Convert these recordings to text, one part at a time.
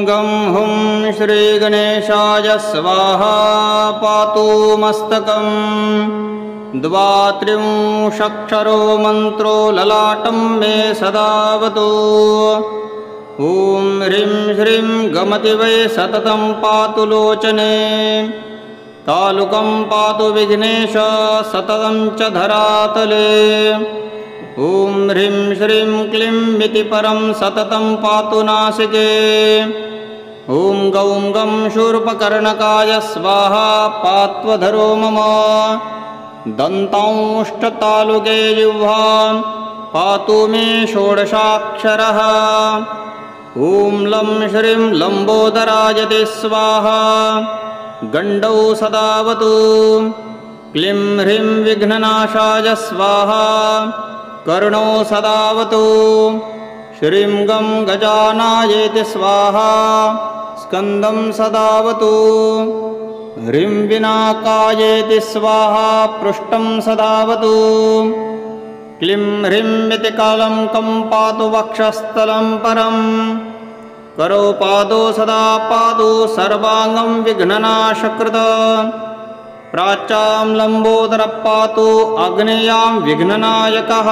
गं हुं श्रीगणेशाय स्वाहा पातु मस्तकम् द्वात्रिंशक्षरो मन्त्रो ललाटं मे सदावतु ॐ ह्रीं श्रीं गमति वै सततं पातु लोचने तालुकं पातु विघ्नेश सततं च धरातले ॐ ह्रीं श्रीं क्लीं इति परं सततं पातु नासिके ॐ गौं गं शूर्पकर्णकाय स्वाहा पात्वधरो मम दन्तांष्टतालुके जिह्वां पातु मे षोडशाक्षरः ॐ लं श्रीं लम्बोदराय ते स्वाहा गण्डौ सदावतु क्लीं ह्रीं विघ्ननाशाय स्वाहा कर्णौ सदावतु श्रीं गं गजानायेति स्वाहा स्कन्दं सदावतु ह्रीं विनाकायेति स्वाहा पृष्ठं सदावतु क्लीं ह्रीं इति कालं कं पातु वक्षस्थलं परं करो पादो सदा पादु सर्वाङ्गं विघ्ननाशकृत प्राच्यां लम्बोदरः पातु आग्नेयां विघ्ननायकः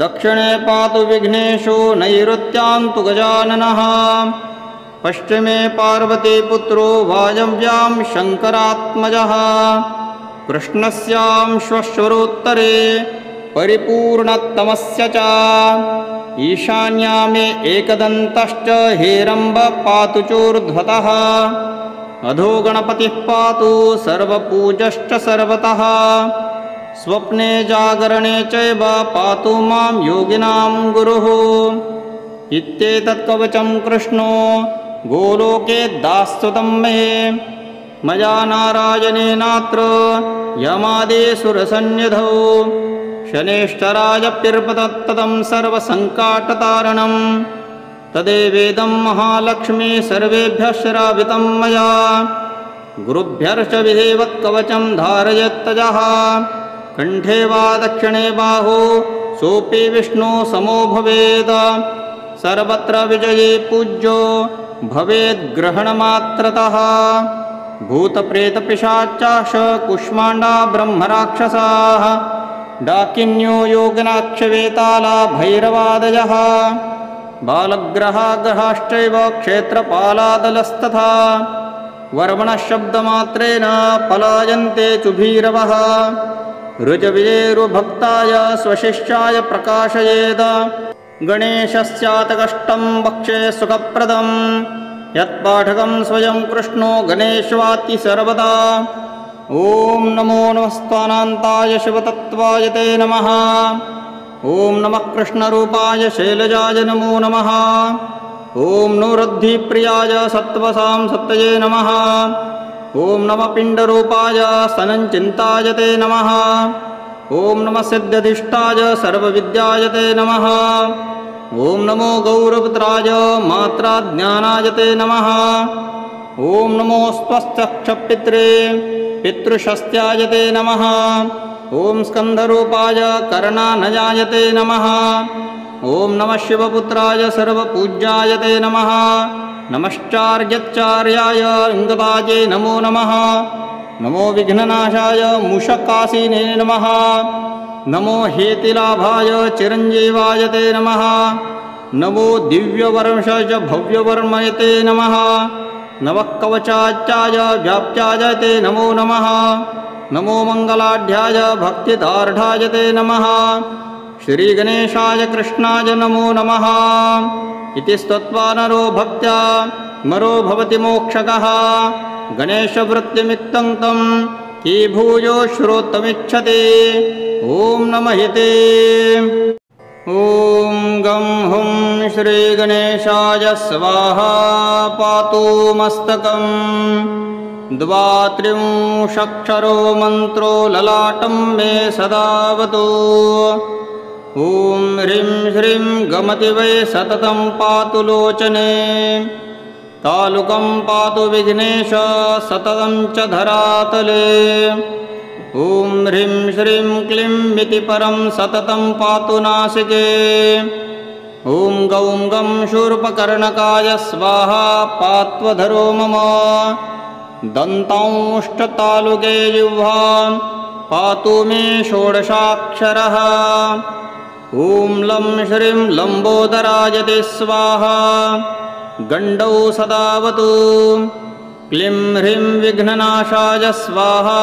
दक्षिणे पातु विघ्नेशो नैऋत्यां तु गजाननः पश्चिमे पार्वतीपुत्रो वायव्यां शङ्करात्मजः कृष्णस्यां श्वश्वरोत्तरे परिपूर्णतमस्य च ईशान्यामे एकदन्तश्च हेरम्ब पातु चोर्ध्वतः अधो गणपतिः पातु सर्वपूजश्च सर्वतः स्वप्ने जागरणे चैव पातु मां योगिनां गुरुः इत्येतत्कवचं कृष्णो गोलोके दास्यतं मे मया नारायणेनात्र यमादेशुरसन्निधौ शनेश्चरायप्यर्पतत्तदं सर्वसङ्कटतारणं तदेवेदं महालक्ष्मी सर्वेभ्यः श्रावितं मया गुरुभ्यश्च विधेवत्कवचं धारयत्तजः कण्ठे वा दक्षिणे बाहु सोऽपि विष्णु समो भवेत् सर्वत्र विजये पूज्यो भवेद्ग्रहणमात्रतः भूतप्रेतपिशाचाश कुष्माण्डा ब्रह्मराक्षसाः डाकिन्यो योगिनाक्षवेताला भैरवादयः बालग्रहाग्रहाश्चैव क्षेत्रपालादलस्तथा वर्मणशब्दमात्रेण पलायन्ते चुभीरवः ऋजविजेरुभक्ताय स्वशिष्याय प्रकाशयेत् गणेशस्यातकष्टं वक्षे सुखप्रदं यत्पाठकं स्वयं कृष्णो गणेशवाति सर्वदा ॐ नमो नमस्त्वानान्ताय शिवतत्त्वाय ते नमः ॐ नमः कृष्णरूपाय शैलजाय नमो नमः ॐ नुरुद्धिप्रियाय सत्त्वसां सत्तये नमः ॐ नमः पिण्डरूपाय स्तनञ्चिन्ताय ते नमः ॐ नमः सिद्ध्यधिष्ठाय सर्वविद्याय ते नमः ॐ नमो गौरपुत्राय मात्राज्ञानाय ते नमः ॐ नमो स्वस्त्यक्षपित्रे पितृशस्त्याय ते नमः ॐ स्कन्धरूपाय कर्णानजाय ते नमः ॐ नमः शिवपुत्राय सर्वपूज्याय ते नमः नमश्चार्यच्चार्याय लिङ्गदाये नमो नमः नमो विघ्ननाशाय मूषकासीने नमः नमो हेतिलाभाय चिरञ्जीवाय ते नमः नमो दिव्यवर्षाय भव्यवर्मये ते नमः नमः कवचाच्चाय व्याप्त्याय ते नमो नमः नमो मङ्गलाढ्याय भक्तिदार्ढाय ते नमः श्रीगणेशाय कृष्णाय नमो नमः इति स्तुत्वा नरो भक्त्या मरो भवति मोक्षकः गणेशवृत्तिमिक्तं तं की भूयो श्रोतुमिच्छति ॐ नमः ते ॐ गं हुं श्रीगणेशाय स्वाहा पातु मस्तकम् द्वात्रिंशक्षरो मन्त्रो ललाटं मे सदावतु ॐ ह्रीं श्रीं गमति वै सततं पातु लोचने तालुकं पातु विघ्नेश सततं च धरातले ॐ ह्रीं श्रीं क्लीं इति परं सततं पातु नासिके ॐ गौं गं शूर्पकर्णकाय स्वाहा पात्वधरो मम दन्तांष्टतालुके जिह्वां पातु मे षोडशाक्षरः ॐ लं श्रीं लम्बोदराय ते स्वाहा गण्डौ सदावतु क्लीं ह्रीं विघ्ननाशाय स्वाहा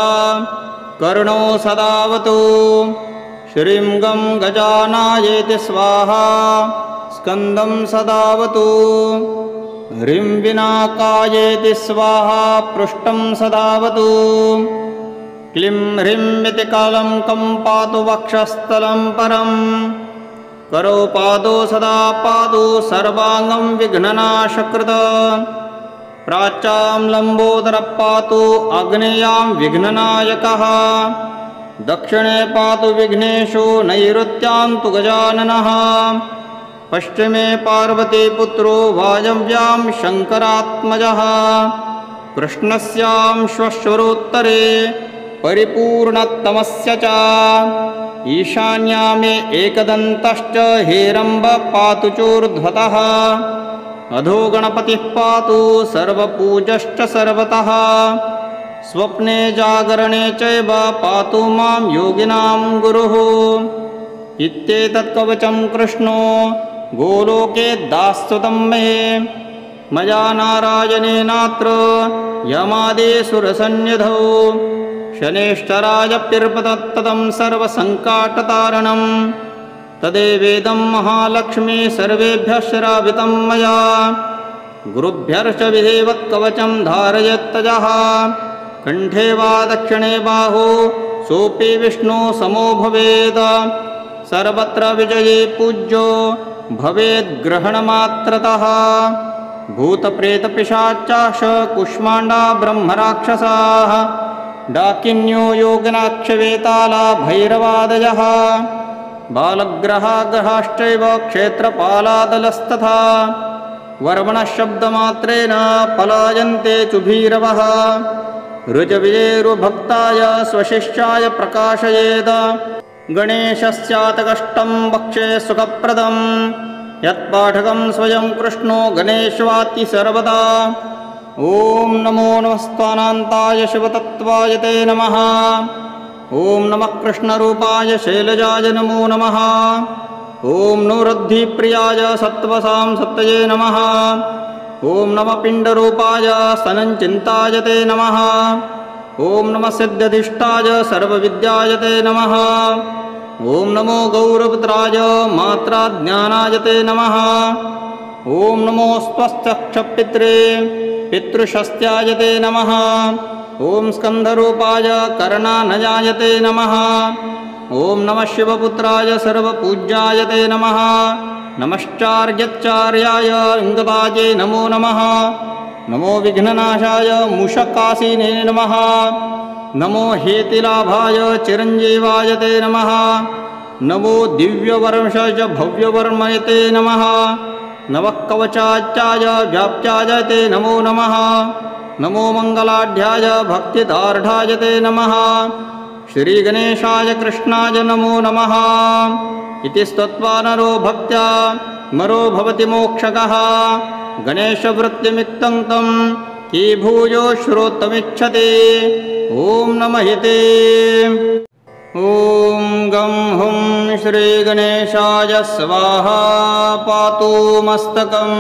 कर्णौ सदावतु श्रीं गं गजानायेति स्वाहा स्कन्दं सदावतु ह्रीं विनाकायेति स्वाहा पृष्ठं सदावतु क्लीं ह्रीं इति कालं कं पातु वक्षस्थलं परं करो पादो सदा पादु सर्वाङ्गं विघ्ननाशकृत प्राच्यां लम्बोदरः पातु आग्नेयां विघ्ननायकः दक्षिणे पातु विघ्नेषु नैऋत्यां तु गजाननः पश्चिमे पार्वतीपुत्रो वायव्यां शङ्करात्मजः कृष्णस्यां श्वश्वरोत्तरे परिपूर्णतमस्य च ईशान्यामे एकदन्तश्च हेरम्ब पातु चोर्ध्वतः अधो गणपतिः पातु सर्वपूजश्च सर्वतः स्वप्ने जागरणे चैव पातु मां योगिनां गुरुः इत्येतत्कवचं कृष्णो गोलोके दास्यतं मे मया नारायणेनात्र यमादेशुरसन्निधौ शनेश्चरायप्यर्पतत्तदं सर्वसङ्कटतारणं तदेवेदं महालक्ष्मी सर्वेभ्यः श्रावितं मया गुरुभ्यश्च विधेवत्कवचं धारयत्तजः कण्ठे वा दक्षिणे बाहु सोऽपि विष्णु समो भवेत् सर्वत्र विजये पूज्यो भवेद्ग्रहणमात्रतः भूतप्रेतपिशाचाश कुष्माण्डा ब्रह्मराक्षसाः डाकिन्यो योगिनाक्षवेताला भैरवादयः बालग्रहाग्रहाश्चैव क्षेत्रपालादलस्तथा वर्मणशब्दमात्रेण पलायन्ते चुभीरवः ऋजविजेरुभक्ताय स्वशिष्याय प्रकाशयेत् गणेशस्यातकष्टं वक्षे सुखप्रदं यत्पाठकं स्वयं कृष्णो गणेशवाति सर्वदा ॐ नमो नमस्त्वानान्ताय शिवतत्त्वाय ते नमः ॐ नमः कृष्णरूपाय शैलजाय नमो नमः ॐ नूरद्धिप्रियाय सत्त्वसां सत्तये नमः ॐ नमः पिण्डरूपाय स्तनञ्चिन्ताय ते नमः ॐ नमः सिद्ध्यधिष्ठाय सर्वविद्याय ते नमः ॐ नमो गौरपुत्राय मात्राज्ञानाय ते नमः ॐ नमो स्वस्त्यक्षपित्रे पितृशस्त्याय ते नमः ॐ स्कन्धरूपाय कर्णानजाय ते नमः ॐ नमः शिवपुत्राय सर्वपूज्याय ते नमः नमश्चार्यच्चार्याय इङ्गताये नमो नमः नमो विघ्ननाशाय मूषकासीने नमः नमो हेतिलाभाय चिरञ्जीवाय ते नमः नमो दिव्यवर्षाय भव्यवर्मये ते नमः नमः कवचाच्चाय व्याप्त्याय ते नमो नमः नमो मङ्गलाढ्याय भक्तिदार्ढाय ते नमः श्रीगणेशाय कृष्णाय नमो नमः इति स्तुत्वा नरो भक्त्या मरो भवति मोक्षकः गणेशवृत्तिमिक्तं तं की भूयो श्रोतुमिच्छति ॐ नमः ते ॐ गं हुं श्रीगणेशाय स्वाहा पातु मस्तकं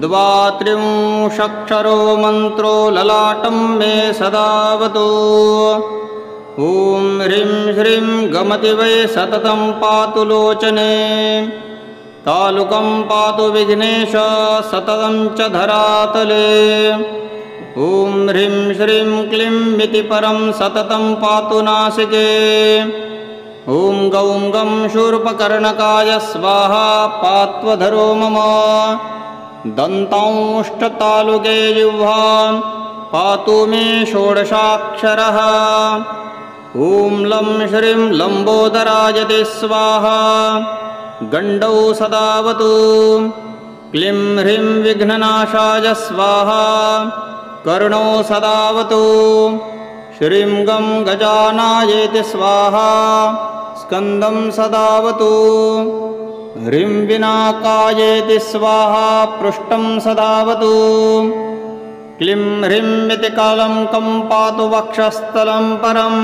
द्वात्रिंशक्षरो मन्त्रो ललाटं मे सदावतु ॐ ह्रीं श्रीं गमति वै सततं पातु लोचने तालुकं पातु विघ्नेश सततं च धरातले ॐ ह्रीं श्रीं क्लीं इति परं सततं पातु नासिके ॐ गौं गं शूर्पकर्णकाय स्वाहा पात्वधरो मम दन्तांष्टतालुके जिह्वां पातु मे षोडशाक्षरः ॐ लं श्रीं लम्बोदराय ते स्वाहा गण्डौ सदावतु क्लीं ह्रीं विघ्ननाशाय स्वाहा कर्णौ सदावतु श्रीं गं गजानायेति स्वाहा स्कन्दं सदावतु ह्रीं विनाकायेति स्वाहा पृष्ठं सदावतु क्लीं ह्रीं इति कालं कं पातु वक्षस्थलं परम्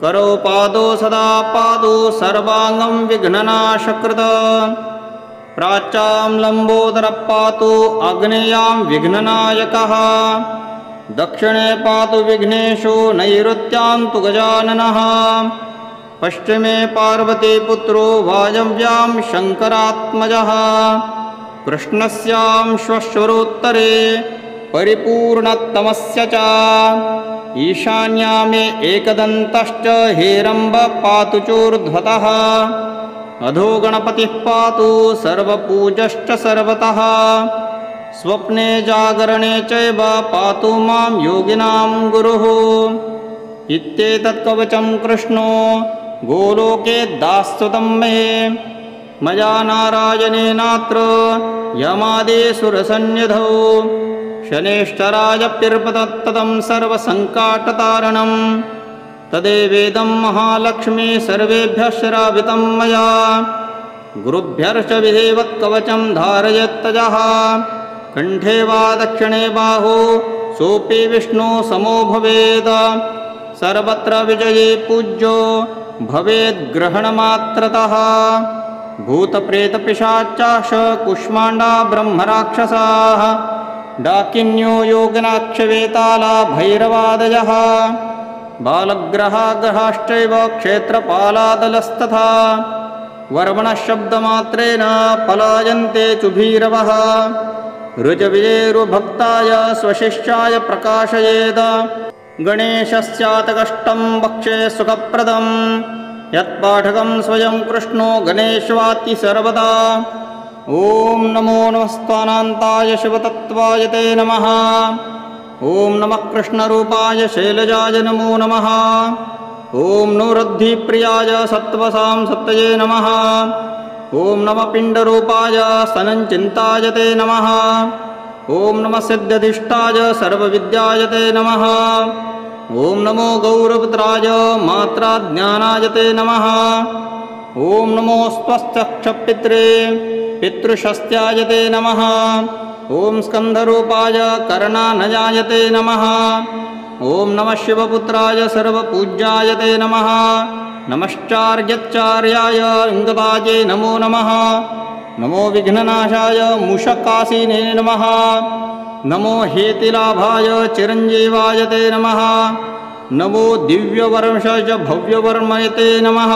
करो पादो सदा पादु सर्वाङ्गं विघ्ननाशकृत प्राच्यां लम्बोदरः पातु आग्नेयां विघ्ननायकः दक्षिणे पातु विघ्नेशो नैऋत्यां तु गजाननः पश्चिमे पार्वतीपुत्रो वायव्यां शङ्करात्मजः कृष्णस्यां श्वश्वरोत्तरे परिपूर्णतमस्य च ईशान्यामे एकदन्तश्च हेरम्ब पातु चोर्ध्वतः अधो गणपतिः पातु सर्वपूजश्च सर्वतः स्वप्ने जागरणे चैव पातु मां योगिनां गुरुः इत्येतत् कवचं कृष्णो गोलोके दास्यतं मे मया नारायणेनात्र यमादिसुरसन्निधौ शनेश्चरायप्यर्पतत्तदं सर्वसङ्कटतारणं तदेवेदं महालक्ष्मी सर्वेभ्यः श्रावितं मया गुरुभ्यश्च विधिवत्कवचं धारयत्तजः कण्ठे वा दक्षिणे बाहु सोऽपि विष्णु समो भवेत् सर्वत्र विजये पूज्यो भवेद्ग्रहणमात्रतः भूतप्रेतपिशाचाश कुष्माण्डा ब्रह्मराक्षसाः डाकिन्यो योगिनाक्षवेताला भैरवादयः बालग्रहाग्रहाश्चैव क्षेत्रपालादलस्तथा वर्मणशब्दमात्रेण पलायन्ते चुभीरवः ऋजविजेरुभक्ताय स्वशिष्याय प्रकाशयेत् गणेशस्यातकष्टं वक्षे सुखप्रदं यत्पाठकं स्वयं कृष्णो गणेशवाति सर्वदा ॐ नमो नमस्त्वानान्ताय शिवतत्त्वाय ते नमः ॐ नमः कृष्णरूपाय शैलजाय नमो नमः ॐ नूरद्धिप्रियाय सत्त्वसां सत्तये नमः ॐ नमः पिण्डरूपाय स्तनञ्चिन्ताय ते नमः ॐ नमः सिद्ध्यधिष्ठाय सर्वविद्याय ते नमः ॐ नमो गौरपुत्राय मात्राज्ञानाय ते नमः ॐ नमो स्वस्त्यक्षपित्रे पितृशस्त्याय ते नमः ॐ स्कन्धरूपाय कर्णानयाय ते नमः ॐ नमः शिवपुत्राय सर्वपूज्याय ते नमः नमश्चार्यच्चार्याय लिङ्गदाये नमो नमः नमो विघ्ननाशाय मूषकासीने नमः नमो हेतिलाभाय चिरञ्जीवाय ते नमः नमो दिव्यवर्मशाय भव्यवर्मये ते नमः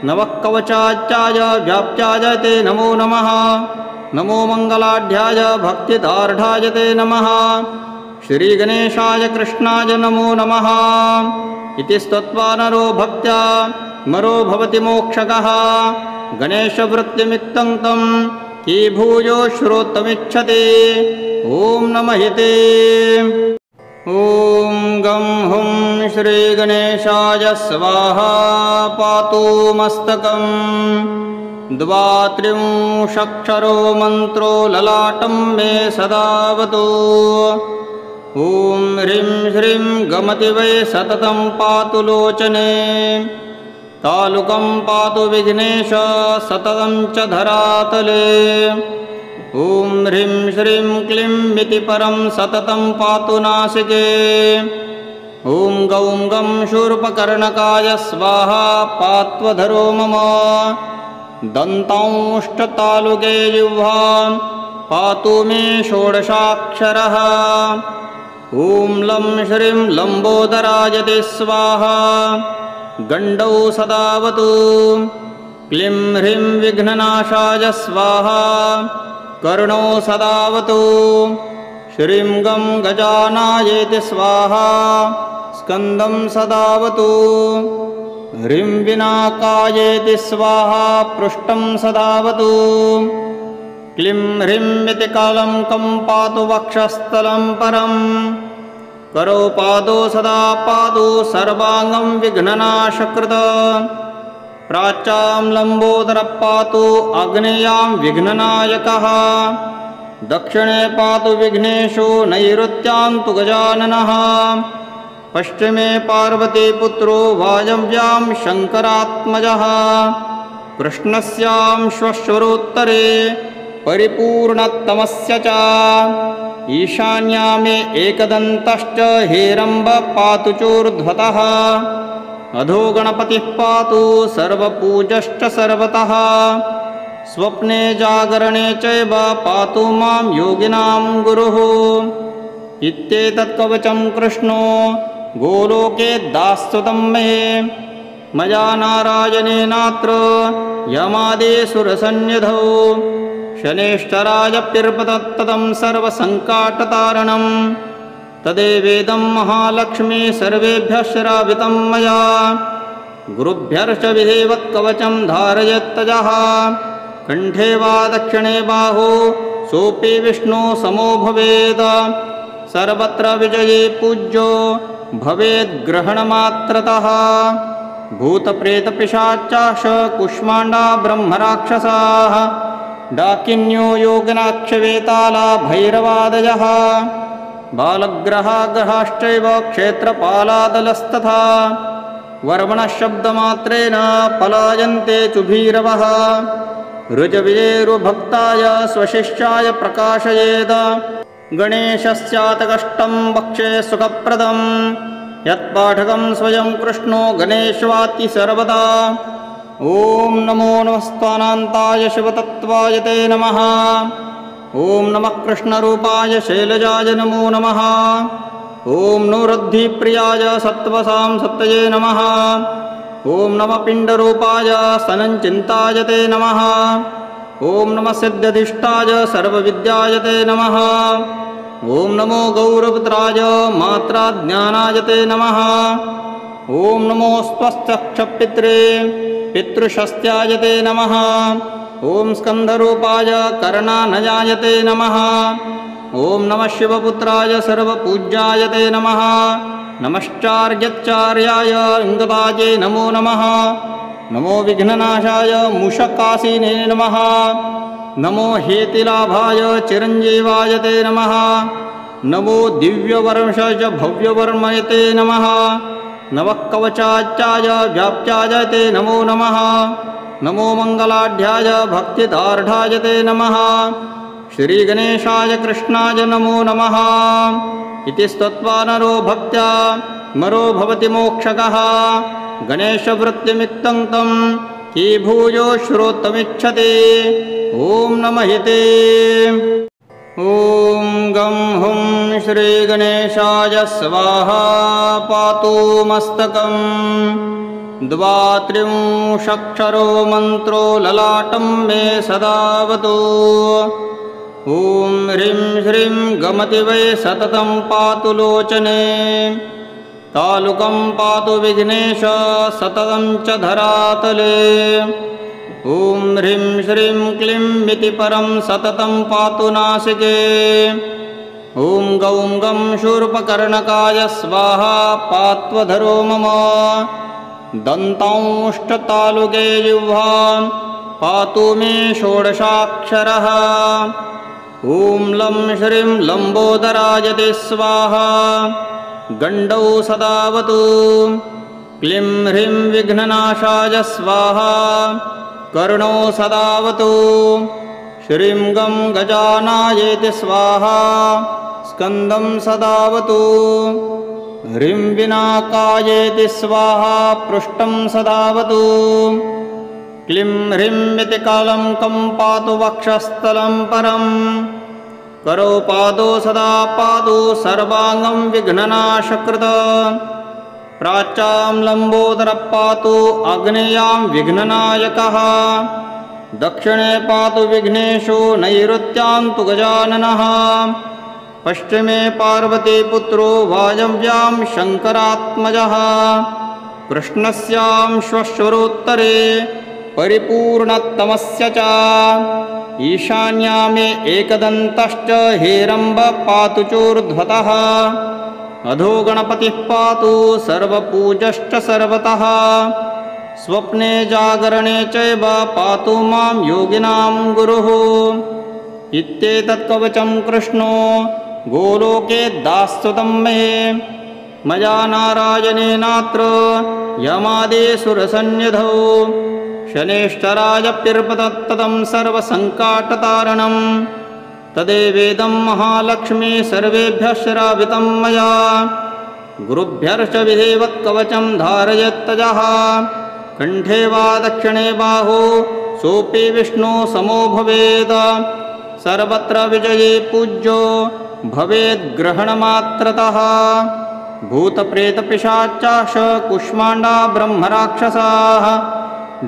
नमः कवचाच्चाय व्याप्त्याय ते नमो नमः नमो मङ्गलाढ्याय भक्तिदार्ढाय ते नमः श्रीगणेशाय कृष्णाय नमो नमः इति स्तुत्वा नरो भक्त्या मरो भवति मोक्षकः गणेशवृत्तिमित्तं तं की भूयो श्रोतुमिच्छति ॐ नमः ते ॐ गं हुं श्रीगणेशाय स्वाहा पातु मस्तकं द्वात्रिंशक्षरो मन्त्रो ललाटं मे सदावतु ॐ ह्रीं श्रीं गमति वै सततं पातु लोचने तालुकं पातु विघ्नेश सततं च धरातले ॐ ह्रीं श्रीं क्लीं इति परं सततं पातु नासिके ॐ गौं गं शूर्पकर्णकाय स्वाहा पात्वधरो मम दन्तांष्टतालुके जिह्वां पातु मे षोडशाक्षरः ॐ लं श्रीं लम्बोदराय ते स्वाहा गण्डौ सदावतु क्लीं ह्रीं विघ्ननाशाय स्वाहा कर्णौ सदावतु श्रीं गं गजानायेति स्वाहा स्कन्दं सदावतु ह्रीं विनाकायेति स्वाहा पृष्ठं सदावतु क्लीं ह्रीं इति कालं कं पातु वक्षस्थलं परम् करो पादो सदा पादु सर्वाङ्गं विघ्ननाशकृत प्राच्यां लम्बोदरः पातु आग्नेयां विघ्ननायकः दक्षिणे पातु विघ्नेशो नैऋत्यां तु गजाननः पश्चिमे पार्वतीपुत्रो वायव्यां शङ्करात्मजः कृष्णस्याश्वश्वरोत्तरे परिपूर्णतमस्य च ईशान्या मे एकदन्तश्च हेरम्ब पातु चोर्ध्वतः अधो गणपतिः पातु सर्वपूजश्च सर्वतः स्वप्ने जागरणे चैव पातु मां योगिनां गुरुः इत्येतत्कवचं कृष्णो गोलोके दास्यतं मे मया नारायणेनात्र यमादेशुरसन्निधौ शनेश्चरायप्यर्पतत्तदं सर्वसङ्कटतारणं तदेवेदं महालक्ष्मी सर्वेभ्यः श्रावितं मया गुरुभ्यश्च विधेवत्कवचं धारयत्तजः कण्ठे वा दक्षिणे बाहु सोऽपि विष्णु समो भवेत् सर्वत्र विजये पूज्यो भवेद्ग्रहणमात्रतः भूतप्रेतपिशाचाश कुष्माण्डा ब्रह्मराक्षसाः डाकिन्यो योगिनाक्षवेताला भैरवादयः बालग्रहाग्रहाश्चैव क्षेत्रपालादलस्तथा वर्मणशब्दमात्रेण पलायन्ते चुभीरवः ऋजविजेरुभक्ताय स्वशिष्याय प्रकाशयेद गणेशस्यातकष्टं वक्षे सुखप्रदं यत्पाठकं स्वयं कृष्णो गणेशवाति सर्वदा ॐ नमो नमस्त्वानान्ताय शिवतत्त्वाय ते नमः ॐ नमः कृष्णरूपाय शैलजाय नमो नमः ॐ नुरुद्धिप्रियाय सत्त्वसां सत्तये नमः ॐ नमः पिण्डरूपाय सनञ्चिन्ताय ते नमः ॐ नमः सिद्ध्यधिष्ठाय सर्वविद्याय ते नमः ॐ नमो गौरपुत्राय मात्राज्ञानाय ते नमः ॐ नमो स्वस्त्यक्षपित्रे पितृशस्त्याय ते नमः ॐ स्कन्धरूपाय कर्णानयाय ते नमः ॐ नमः शिवपुत्राय सर्वपूज्याय ते नमः नमश्चार्यच्चार्याय लिङ्गदाये नमो नमः नमो विघ्ननाशाय मूषकासीने नमः नमो हेतिलाभाय चिरञ्जीवाय ते नमः नमो दिव्यवर्षज भव्यवर्मय ते नमः नमः कवचाच्चाय व्याप्त्याय ते नमो नमः नमो मङ्गलाढ्याय भक्तिदार्ढाय ते नमः श्रीगणेशाय कृष्णाय नमो नमः इति स्तुत्वा नरो भक्त्या मरो भवति मोक्षकः गणेशवृत्तिमिक्तं तं की भूयो श्रोतुमिच्छति ॐ नमः ते ॐ गं हुं श्रीगणेशाय स्वाहा पातु मस्तकं द्वात्रिंशक्षरो मन्त्रो ललाटं मे सदावतु ॐ ह्रीं श्रीं गमति वै सततं पातु लोचने तालुकं पातु विघ्नेश सततं च धरातले ॐ ह्रीं श्रीं क्लीं इति परं सततं पातु नासिके ॐ गौं गं शूर्पकर्णकाय स्वाहा पात्वधरो मम दन्तांष्टतालुके जिह्वां पातु मे षोडशाक्षरः ॐ लं श्रीं लम्बोदराय ते स्वाहा गण्डौ सदावतु क्लीं ह्रीं विघ्ननाशाय स्वाहा कर्णौ सदावतु श्रीं गं गजानायेति स्वाहा स्कन्दं सदावतु ह्रीं विनाकायेति स्वाहा पृष्ठं सदावतु क्लीं ह्रीं इति कालङ्कं पातु वक्षस्थलं परं करो पादो सदा पादु सर्वाङ्गं विघ्ननाशकृत प्राच्यां लम्बोदरः पातु आग्नेयां विघ्ननायकः दक्षिणे पातु विघ्नेशो नैऋत्यां तु गजाननः पश्चिमे पार्वतीपुत्रो वायव्यां शङ्करात्मजः कृष्णस्याश्वश्वरोत्तरे परिपूर्णतमस्य च ईशान्या मे एकदन्तश्च हेरम्ब पातु चोर्ध्वतः अधो गणपतिः पातु सर्वपूजश्च सर्वतः स्वप्ने जागरणे चैव पातु मां योगिनां गुरुः इत्येतत्कवचं कृष्णो गोलोके दास्यतं मे मया नारायणेनात्र यमादेशुरसन्निधौ शनेश्चरायप्यर्पतत्तदं सर्वसङ्कटतारणं तदेवेदं महालक्ष्मी सर्वेभ्यः श्रावितं मया गुरुभ्यश्च विधिवत्कवचं धारयत्तजः कण्ठे वा दक्षिणे बाहु सोऽपि विष्णु समो भवेत् सर्वत्र विजये पूज्यो भवेद्ग्रहणमात्रतः भूतप्रेतपिशाचाश कुष्माण्डा ब्रह्मराक्षसाः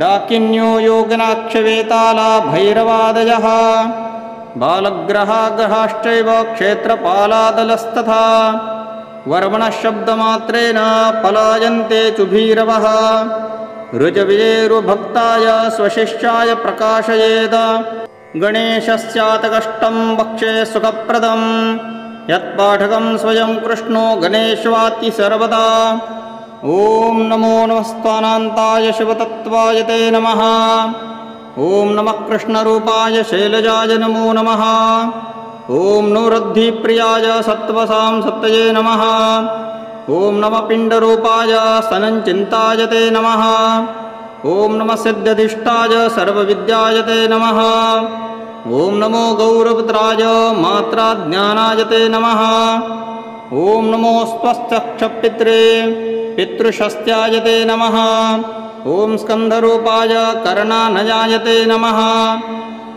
डाकिन्यो योगिनाक्षवेताला भैरवादयः बालग्रहाग्रहाश्चैव क्षेत्रपालादलस्तथा वर्मणशब्दमात्रेण पलायन्ते चुभीरवः ऋजविजेरुभक्ताय स्वशिष्याय प्रकाशयेत् गणेशस्यातकष्टं वक्षे सुखप्रदं यत्पाठकं स्वयं कृष्णो गणेशवाति सर्वदा ॐ नमो नमस्त्वानान्ताय शिवतत्त्वाय ते नमः ॐ नमः कृष्णरूपाय शैलजाय नमो नमः ॐ नुरुद्धिप्रियाय सत्त्वसां सत्तये नमः ॐ नमः पिण्डरूपाय स्तनञ्चिन्ताय ते नमः ॐ नमः सिद्ध्यधिष्ठाय सर्वविद्याय ते नमः ॐ नमो गौरपुत्राय मात्राज्ञानाय ते नमः ॐ नमो स्वस्त्यक्षपित्रे पितृशस्त्याय ते नमः ॐ स्कन्धरूपाय कर्णानयाय ते नमः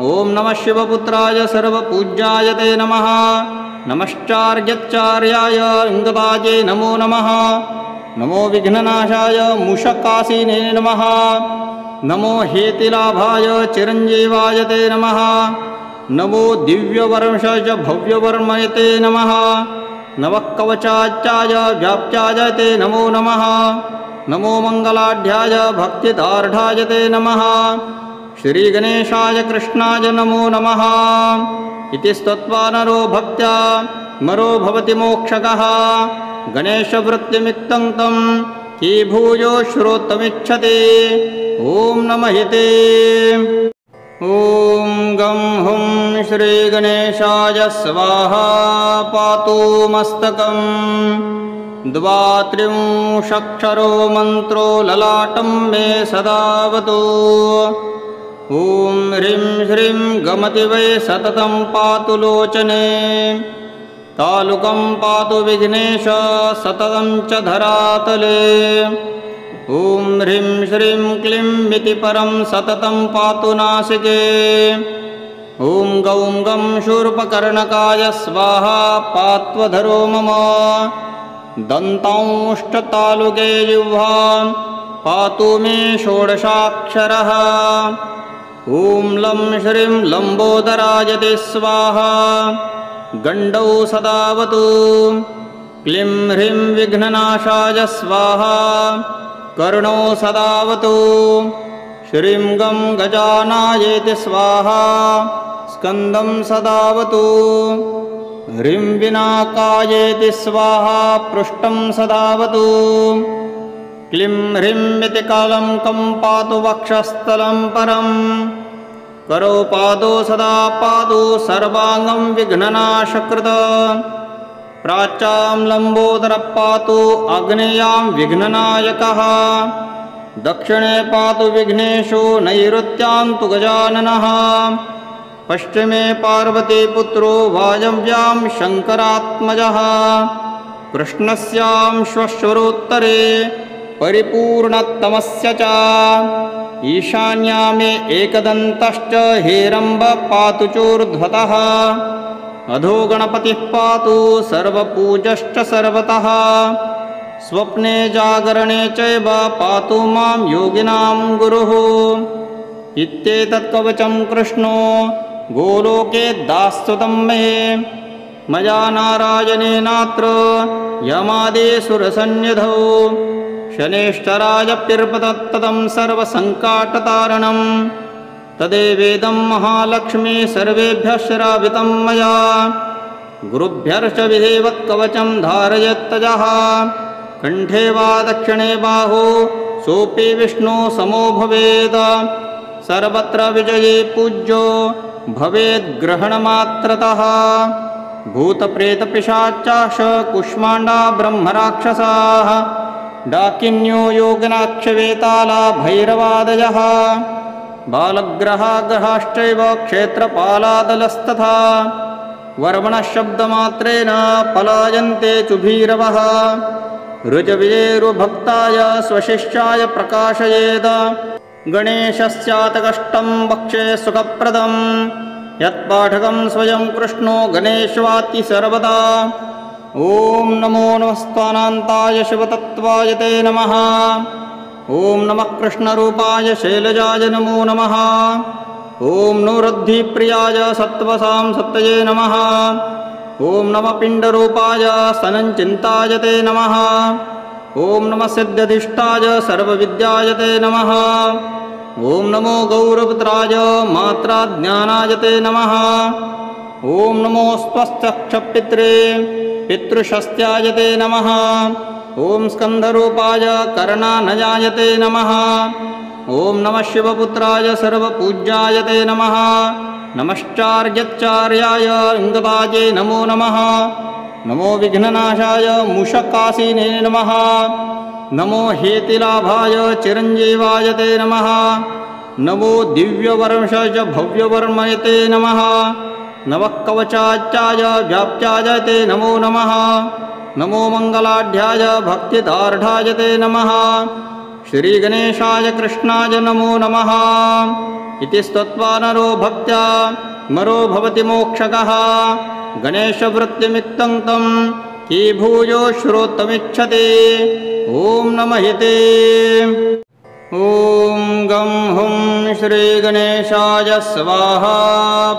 ॐ नमः शिवपुत्राय सर्वपूज्याय ते नमः नमश्चार्यच्चार्याय लिङ्गदाये नमो नमः नमो विघ्ननाशाय मूषकासीने नमः नमो हेतिलाभाय चिरञ्जीवाय ते नमः नमो दिव्यवर्मशाय भव्यवर्मय ते नमः नमः कवचाच्चाय व्याप्त्याय ते नमो नमः नमो मङ्गलाढ्याय भक्तिदार्ढाय ते नमः श्रीगणेशाय कृष्णाय नमो नमः इति स्तुत्वा नरो भक्त्या मरो भवति मोक्षकः गणेशवृत्तिमिक्तं तं की भूयो श्रोतुमिच्छति ॐ नमः ते ॐ गं हुं श्रीगणेशाय स्वाहा पातु मस्तकम् द्वात्रिंशक्षरो मन्त्रो ललाटं मे सदावतु ॐ ह्रीं श्रीं गमति वै सततं पातु लोचने तालुकं पातु विघ्नेश सततं च धरातले ॐ ह्रीं श्रीं क्लीं इति परं सततं पातु नासिके ॐ गौं गं शूर्पकर्णकाय स्वाहा पात्वधरो मम दन्तांष्टतालुके जिह्वां पातु मे षोडशाक्षरः ॐ लं श्रीं लम्बोदराय ते स्वाहा गण्डौ सदावतु क्लीं ह्रीं विघ्ननाशाय स्वाहा कर्णौ सदावतु श्रीं गं गजानायेति स्वाहा स्कन्दं सदावतु ह्रीं विनाकायेति स्वाहा पृष्ठं सदावतु क्लीं ह्रीं इति कालङ्कं पातु वक्षस्थलं परं करो पादो सदा पादु सर्वाङ्गं विघ्ननाशकृत प्राच्यां लम्बोदरः पातु आग्नेयां विघ्ननायकः दक्षिणे पातु विघ्नेशो नैऋत्यां तु गजाननः पश्चिमे पार्वतीपुत्रो वायव्यां शङ्करात्मजः कृष्णस्यां श्वश्वरोत्तरे परिपूर्णतमस्य च ईशान्यामे एकदन्तश्च हेरम्ब पातु चोर्ध्वतः अधो गणपतिः पातु सर्वपूजश्च सर्वतः स्वप्ने जागरणे चैव पातु मां योगिनां गुरुः इत्येतत्कवचं कृष्णो गोलोके दास्यतं मे मया नारायणेनात्र यमादेशुरसन्निधौ शनेश्चरायप्यर्पतत्तदं सर्वसङ्कटतारणं तदेवेदं महालक्ष्मी सर्वेभ्यः श्रावितं मया गुरुभ्यश्च विधिवत्कवचं धारयत्तजः कण्ठे वा दक्षिणे बाहु सोऽपि विष्णु समो भवेत् सर्वत्र विजये पूज्यो भवेद्ग्रहणमात्रतः भूतप्रेतपिशाचाश कुष्माण्डा ब्रह्मराक्षसाः डाकिन्यो योगिनाक्षवेताला भैरवादयः बालग्रहाग्रहाश्चैव क्षेत्रपालादलस्तथा वर्मणशब्दमात्रेण पलायन्ते चुभीरवः ऋजविजेरुभक्ताय स्वशिष्याय प्रकाशयेद गणेशस्यातकष्टं वक्षे सुखप्रदं यत्पाठकं स्वयं कृष्णो गणेशवाति सर्वदा। ॐ नमो नमस्त्वानान्ताय शिवतत्त्वाय ते नमः। ॐ नमः कृष्णरूपाय शैलजाय नमो नमः। ॐ नूरद्धिप्रियाय सत्त्वसां सत्तये नमः। ॐ नमः पिण्डरूपाय स्तनञ्चिन्ताय ते नमः। ॐ नमः सिद्ध्यधिष्ठाय सर्वविद्याय ते नमः। ॐ नमो गौरपुत्राय मात्राज्ञानाय ते नमः। ॐ नमो स्वस्त्यक्षपित्रे पितृशस्त्याय ते नमः। ॐ स्कन्धरूपाय कर्णानजाय ते नमः। ॐ नमः शिवपुत्राय सर्वपूज्याय ते नमः। नमश्चार्यच्चार्याय लिङ्गदाये नमो नमः। नमो विघ्ननाशाय मूषकासीने नमः। नमो हेतिलाभाय चिरञ्जीवाय ते नमः। नमो दिव्यवर्मशाय भव्यवर्मय ते नमः। नमः कवचाच्चाय व्याप्त्याय ते नमो नमः। नमो मङ्गलाढ्याय भक्तिदार्ढाय ते नमः। श्रीगणेशाय कृष्णाय नमो नमः। इति स्तुत्वा नरो भक्त्या मरो भवति मोक्षकः। गणेशवृत्तिमिक्तं तं की भूयो श्रोतुमिच्छति। ॐ नमः ते। ॐ गं हुं श्रीगणेशाय स्वाहा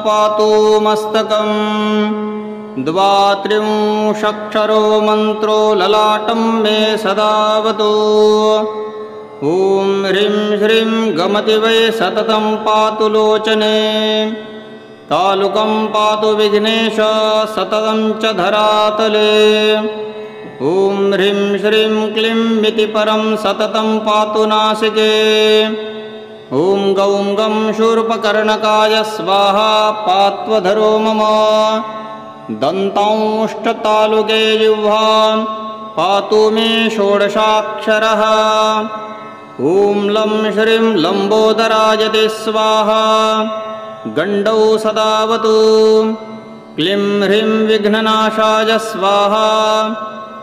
पातु मस्तकम्। द्वात्रिंशक्षरो मन्त्रो ललाटं मे सदावतु। ॐ ह्रीं श्रीं गमति वै सततं पातु लोचने। तालुकं पातु विघ्नेश सततं च धरातले। ॐ ह्रीं श्रीं क्लीं इति परं सततं पातु नासिके। ॐ गौं गं शूर्पकर्णकाय स्वाहा पात्वधरो मम। दन्तांष्टतालुके जिह्वां पातु मे षोडशाक्षरः। ॐ लं श्रीं लम्बोदराय ते स्वाहा गण्डौ सदावतु। क्लीं ह्रीं विघ्ननाशाय स्वाहा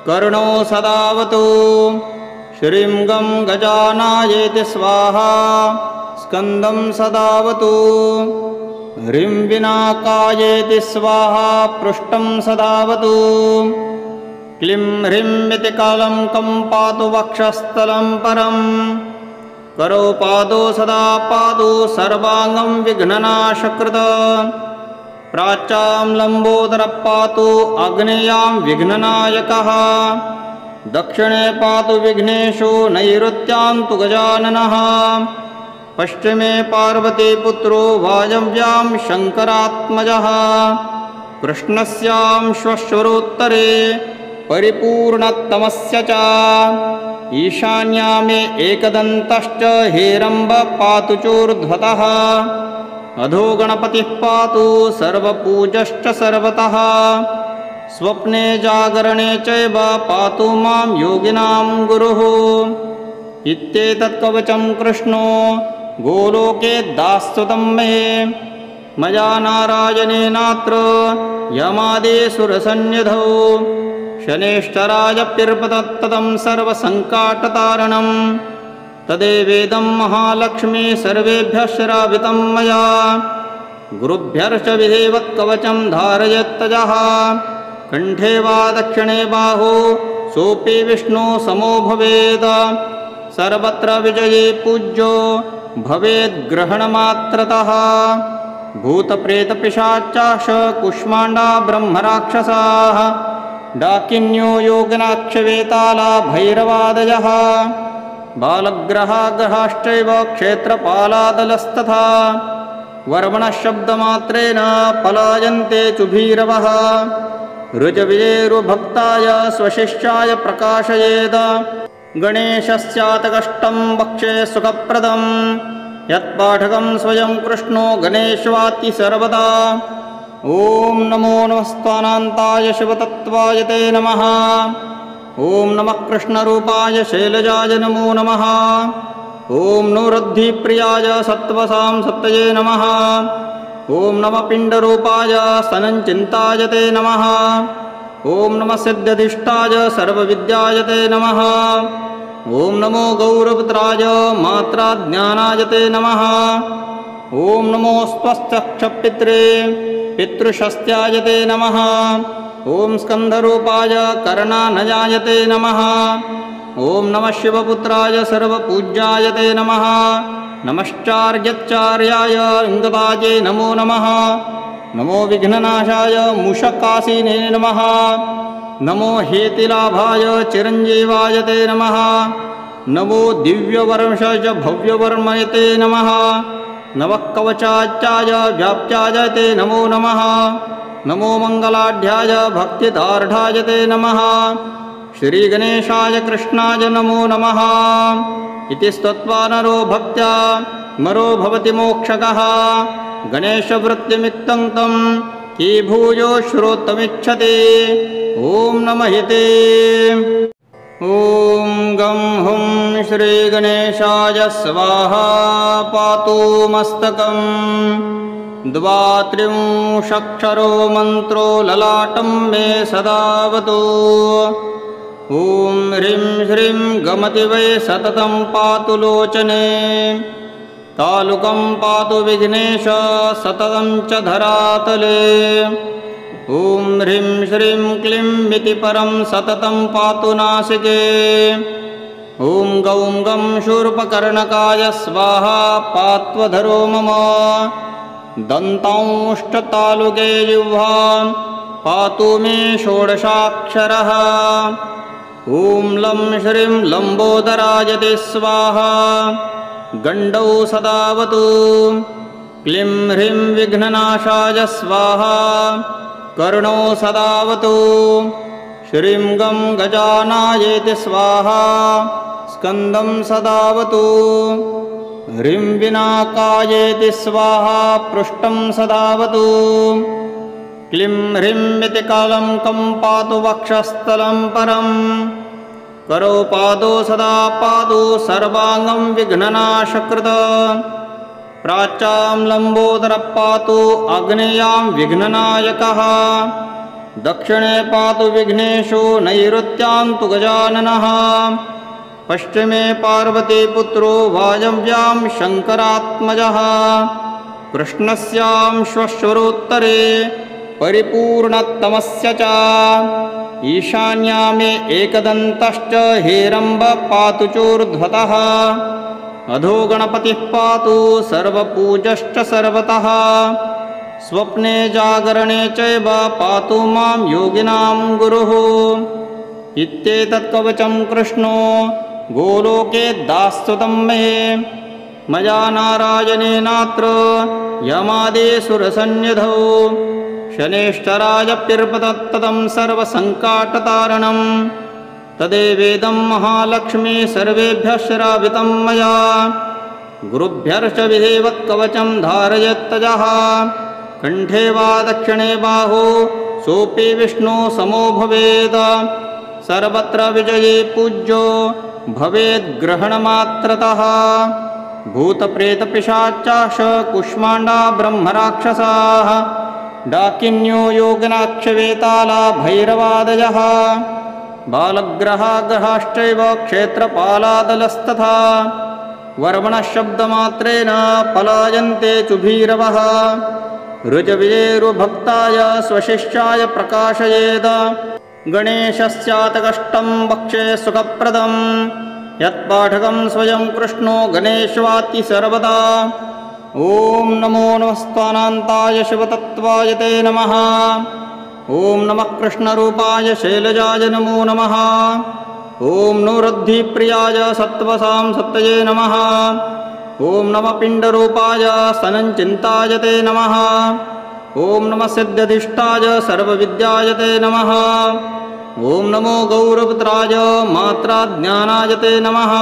कर्णौ सदावतु। श्रीं गं गजानायेति स्वाहा स्कन्दं सदावतु। ह्रीं विनाकायेति स्वाहा पृष्ठं सदावतु। क्लीं ह्रीं इति कालङ्कं पातु वक्षस्थलं परम्। करो पादो सदा पादो सर्वाङ्गं विघ्ननाशकृत। प्राच्यां लम्बोदरः पातु आग्नेयां विघ्ननायकः। दक्षिणे पातु विघ्नेशो नैऋत्यां तु गजाननः। पश्चिमे पार्वतीपुत्रो वायव्यां शङ्करात्मजः। कृष्णस्यां श्वश्वरोत्तरे परिपूर्णतमस्य च। ईशान्यामे एकदन्तश्च हेरम्ब पातु चोर्ध्वतः। अधो गणपतिः पातु सर्वपूजश्च सर्वतः। स्वप्ने जागरणे चैव पातु मां योगिनां गुरुः। इत्येतत्कवचं कृष्णो गोलोके दास्यतं मे। मया नारायणेनात्र यमादेशुरसन्निधौ। शनेश्चरायप्यर्पतत्तदं सर्वसङ्कटतारणं। तदेवेदं महालक्ष्मी सर्वेभ्यः श्रावितं मया। गुरुभ्यश्च विधिवत्कवचं धारयत्तजः। कण्ठे वा दक्षिणे बाहु सोऽपि विष्णु समो भवेत्। सर्वत्र विजये पूज्यो भवेद्ग्रहणमात्रतः। भूतप्रेतपिशाचाश कुष्माण्डा ब्रह्मराक्षसाः। डाकिन्यो योगिनाक्षवेताला भैरवादयः। बालग्रहाग्रहाश्चैव क्षेत्रपालादलस्तथा वर्मणशब्दमात्रेण पलायन्ते चुभीरवः। ऋजविजेरुभक्ताय स्वशिष्याय प्रकाशयेद गणेशस्यातकष्टं वक्षे सुखप्रदं। यत्पाठकं स्वयं कृष्णो गणेशवाति सर्वदा। ॐ नमो नमस्त्वानान्ताय शिवतत्त्वाय ते नमः। ॐ नमः कृष्णरूपाय शैलजाय नमो नमः। ॐ नूरद्धिप्रियाय सत्त्वसां सत्तये नमः। ॐ नमः पिण्डरूपाय स्तनञ्चिन्ताय ते नमः। ॐ नमः सिद्ध्यधिष्ठाय सर्वविद्याय ते नमः। ॐ नमो गौरपुत्राय मात्राज्ञानाय ते नमः। ॐ नमो स्वश्चक्षपित्रे पितृशस्त्याय ते नमः। ॐ स्कन्धरूपाय कर्णानजाय ते नमः। ॐ नमः शिवपुत्राय सर्वपूज्याय ते नमः। नमश्चार्यच्चार्याय लिङ्गताये नमो नमः। नमो विघ्ननाशाय मूषकासीने नमः। नमो हेतिलाभाय चिरञ्जीवाय ते नमः। नमो दिव्यवर्षाय भव्यवर्मय ते नमः। नमः कवचाच्चाय व्याप्त्याय ते नमो नमः। नमो मङ्गलाढ्याय भक्तिदार्ढाय ते नमः। श्रीगणेशाय कृष्णाय नमो नमः। इति स्तुत्वा नरो भक्त्या मरो भवति मोक्षकः। गणेशवृत्तिमिक्तं तं की भूयो श्रोतुमिच्छति। ॐ नमः ते। ॐ गं हुं श्रीगणेशाय स्वाहा पातु मस्तकम्। द्वात्रिंशक्षरो मन्त्रो ललाटं मे सदावतु। ॐ ह्रीं श्रीं गमति वै सततं पातु लोचने। तालुकं पातु विघ्नेश सततं च धरातले। ॐ ह्रीं श्रीं क्लीं इति परं सततं पातु नासिके। ॐ गौं गं शूर्पकर्णकाय स्वाहा पात्वधरो मम। दन्तांष्टतालुके जिह्वां पातु मे षोडशाक्षरः। ॐ लं श्रीं लम्बोदराय ते स्वाहा गण्डौ सदावतु। क्लीं ह्रीं विघ्ननाशाय स्वाहा कर्णौ सदावतु। श्रीं गं गजानायेति स्वाहा स्कन्दं सदावतु। ह्रीं विनाकायेति स्वाहा पृष्ठं सदावतु। क्लीं ह्रीं इति कालङ्कं पातु वक्षस्थलं परम्। करो पादो सदा पादु सर्वाङ्गं विघ्ननाशकृत। प्राच्यां लम्बोदरः पातु आग्नेयां विघ्ननायकः। दक्षिणे पातु विघ्नेशो नैऋत्यां तु गजाननः। पश्चिमे पार्वतीपुत्रो वायव्यां शङ्करात्मजः। कृष्णस्यां श्वश्वरोत्तरे परिपूर्णतमस्य च। ईशान्यामे एकदन्तश्च हेरम्ब पातु चोर्ध्वतः। अधो गणपतिः पातु सर्वपूजश्च सर्वतः। स्वप्ने जागरणे चैव पातु मां योगिनां गुरुः। इत्येतत् कवचं कृष्णो गोलोके दास्यतं मे। मया नारायणेनात्र यमादिसुरसन्निधौ। शनेश्चरायप्यर्पतत्तदं सर्वसङ्कटतारणं। तदेवेदं महालक्ष्मी सर्वेभ्यः श्रावितं मया। गुरुभ्यश्च विधिवत्कवचं धारयत्तजः। कण्ठे वा दक्षिणे बाहु सोऽपि विष्णु समो भवेत्। सर्वत्र विजये पूज्यो भवेद्ग्रहणमात्रतः। भूतप्रेतपिशाचाश कुष्माण्डा ब्रह्मराक्षसाः। डाकिन्यो योगनाक्षवेताला भैरवादयः। बालग्रहाग्रहाश्चैव क्षेत्रपालादलस्तथा। वर्मणशब्दमात्रेण पलायन्ते चुभीरवः। ऋजविजेरुभक्ताय स्वशिष्याय प्रकाशयेत्। गणेशस्यातकष्टं वक्षे सुखप्रदं। यत्पाठकं स्वयं कृष्णो गणेशवाति सर्वदा। ॐ नमो नमस्त्वानान्ताय शिवतत्त्वाय ते नमः। ॐ नमः कृष्णरूपाय शैलजाय नमो नमः। ॐ नूरद्धिप्रियाय सत्त्वसां सत्तये नमः। ॐ नमः पिण्डरूपाय स्तनञ्चिन्ताय ते नमः। ॐ नमः सिद्ध्यधिष्ठाय सर्वविद्याय ते नमः। ॐ नमो गौरपुत्राय मात्राज्ञानाय ते नमः।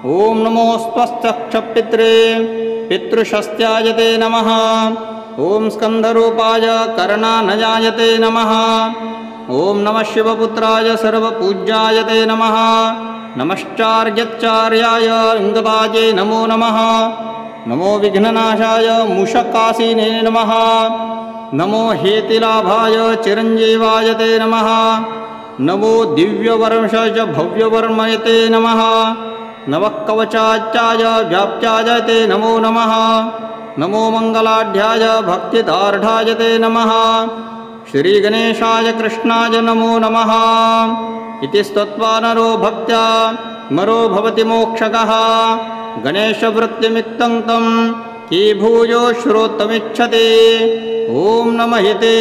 ॐ नमो स्वश्चक्षपित्रे पितृशस्त्याय ते नमः। ॐ स्कन्धरूपाय कर्णानजाय ते नमः। ॐ नमः शिवपुत्राय सर्वपूज्याय ते नमः। नमश्चार्यच्चार्याय इंगदाजे नमो नमः। नमो विघ्ननाशाय मूषकासीने नमः। नमो हेतिलाभाय चिरंजीवाय ते नमः। नमो दिव्यवर्मशाय भव्यवर्मये ते नमः। नवकवचाच्चाय व्याप्त्याय ते नमो नमः। नमो मंगलाढ्याय भक्तिदार्ढाय ते नमः। श्रीगणेशाय कृष्णाय नमो नमः। इति स्तुत्वा नरो भक्त्या मरो भवति मोक्षकः। गणेशवृत्तिमिक्तं तं की भूयो श्रोतुमिच्छति। ॐ नमः ते।